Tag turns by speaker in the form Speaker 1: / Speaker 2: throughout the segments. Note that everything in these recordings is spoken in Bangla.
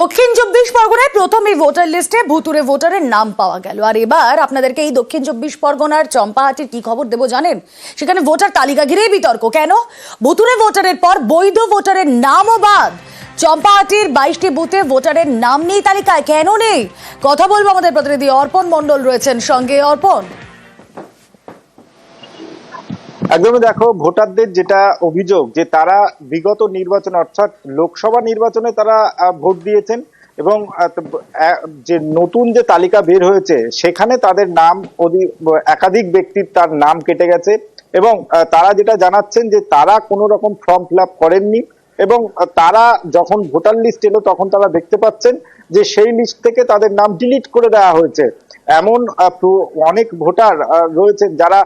Speaker 1: দক্ষিণ 24 পরগনায় প্রথমে ভোটার লিস্টে ভুতুরে ভোটারের নাম পাওয়া গেল। আর এবার আপনাদেরকে এই দক্ষিণ 24 পরগনার চম্পাহাটির কি খবর দেব জানেন? সেখানে ভোটার তালিকা ঘিরেই বিতর্ক। কেন? ভুতুরে ভোটারের পর বৈধ ভোটারের নামও বাদ। চম্পাহাটির 22টি বুথে ভোটারের নাম নেই তালিকায়। কেন নেই? কথা বলবো, আমাদের প্রতিনিধি অর্পণ মণ্ডল রয়েছেন সঙ্গে। অর্পণ,
Speaker 2: একদমই দেখো, ভোটারদের যেটা অভিযোগ যে তারা বিগত নির্বাচন অর্থাৎ লোকসভা নির্বাচনে তারা ভোট দিয়েছেন এবং যে নতুন যে তালিকা বের হয়েছে সেখানে তাদের নাম একাধিক ব্যক্তির তার নাম কেটে গেছে এবং তারা যেটা জানাচ্ছেন যে তারা কোনো রকম ফর্ম ফিল আপ করেননি এবং তারা যখন ভোটার লিস্ট এলো তখন তারা দেখতে পাচ্ছেন যে সেই লিস্ট থেকে তাদের নাম ডিলিট করে দেওয়া হয়েছে। এমন অনেক ভোটার রয়েছেন যারা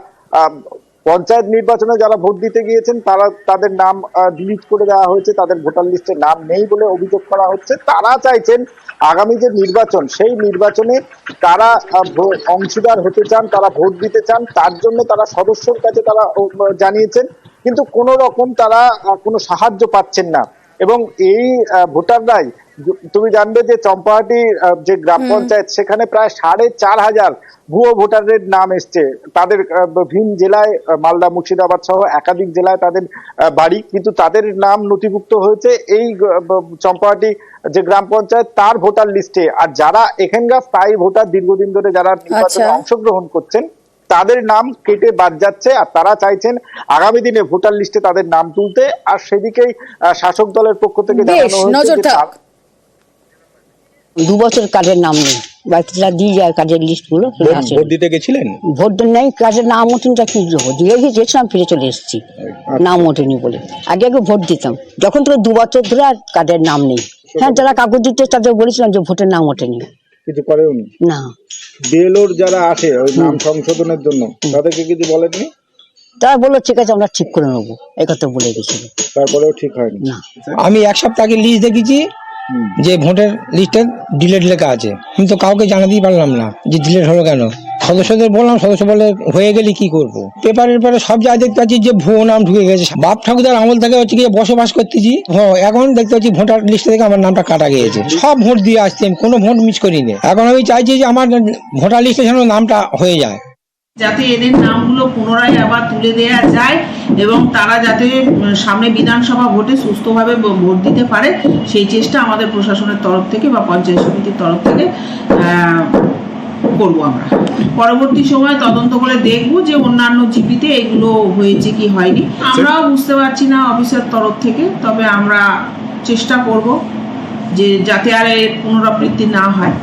Speaker 2: পঞ্চায়েত নির্বাচনে যারা ভোট দিতে গিয়েছেন তারা তাদের নাম ডিলিট করে দেওয়া হয়েছে, তাদের ভোটার লিস্টে নাম নেই বলে অভিযোগ করা হচ্ছে। তারা চাইছেন আগামী যে নির্বাচন সেই নির্বাচনে তারা অংশীদার হতে চান, তারা ভোট দিতে চান, তার জন্য তারা সদস্যের কাছে তারা জানিয়েছেন, কিন্তু কোনো রকম তারা কোনো সাহায্য পাচ্ছেন না। এবং এই ভোটাররাই, তুমি জানবে যে চম্পাহাটি যে গ্রাম পঞ্চায়েত সেখানে প্রায় 4,500 ভুয়ো ভোটারের নাম এসছে। তাদের ভিন জেলায় মালদা, মুর্শিদাবাদ সহ একাধিক জেলায় তাদের বাড়ি, কিন্তু তাদের নাম নথিভুক্ত হয়েছে এই চম্পাহাটি যে গ্রাম পঞ্চায়েত তার ভোটার লিস্টে। আর যারা এখানকার স্থায়ী ভোটার দীর্ঘদিন ধরে যারা নির্বাচনে অংশগ্রহণ করছেন তাদের নাম কেটে বাদ যাচ্ছে। আর তারা চাইছেন আগামী দিনে ভোটার লিস্টে তাদের নাম তুলতে। আর সেদিকেই শাসক দলের পক্ষ থেকে জানানো হয়েছে
Speaker 3: 2 বছর কাজের নাম নেই, বাচ্চারা দিয়ে যায় কাজের লিস্ট গুলো।
Speaker 4: ভোট দিতে গেছিলেন?
Speaker 3: ভোট নেই, কাজের নাম ওঠেনি, কি দেবো, দিয়ে গিয়েছিলাম, ফিরে চলে এসেছি। নাম ওঠেনি বলে আগে ভোট দিতাম, যখন থেকে 2 বছর ধরে আর কাজের নাম নেই। হ্যাঁ, যারা কাগজ দিতে তাদের বলেছিলাম যে ভোটের নাম ওঠেনি,
Speaker 2: কিছু করেনি
Speaker 3: না।
Speaker 2: বিএলওর যারা আসে ওই নাম সংশোধনের জন্য তাদেরকে কিছু বলেননি?
Speaker 3: তারা বললো ঠিক আছে আমরা ঠিক করে নেবো, এই কথা বলে গেছিল,
Speaker 2: তারপরেও ঠিক হয়নি।
Speaker 3: না।
Speaker 4: আমি 1 সপ্তাহ আগে লিস্ট দেখেছি যে ভোটের লিস্টে ডিলেট লেখা আছে, কিন্তু কাউকে জানাতেই পারলাম না যে ডিলেট হলো কেন। সদস্যদের বললাম, সদস্য বলে হয়ে গেলে কি করবো। পেপারের পরে সব জায়গায় দেখতে পাচ্ছি যে ভুয়ো নাম ঢুকে গেছে। বাপ ঠাকুরদার আমল থেকে হচ্ছে গিয়ে বসবাস করতেছি, এখন দেখতে পাচ্ছি ভোটার লিস্ট থেকে আমার নামটা কাটা গিয়েছে। সব ভোট দিয়ে আসছি, কোনো ভোট মিস করিনি। এখন আমি চাইছি যে আমার ভোটার লিস্টে যেন নামটা হয়ে যায়,
Speaker 5: যাতে এদের নামগুলো পুনরায় আবার তুলে দেওয়া যায় এবং তারা যাতে সামনে বিধানসভা ভোটে সুস্থভাবে ভোট দিতে পারে, সেই চেষ্টা আমাদের প্রশাসনের তরফ থেকে বা পঞ্চায়েত সমিতির তরফ থেকে করবো। আমরা পরবর্তী সময় তদন্ত করে দেখবো যে অন্যান্য জিপিতে এগুলো হয়েছে কি হয়নি। আমরাও বুঝতে পারছি না অফিসের তরফ থেকে, তবে আমরা চেষ্টা করব যে যাতে আর এর পুনরাবৃত্তি না হয়।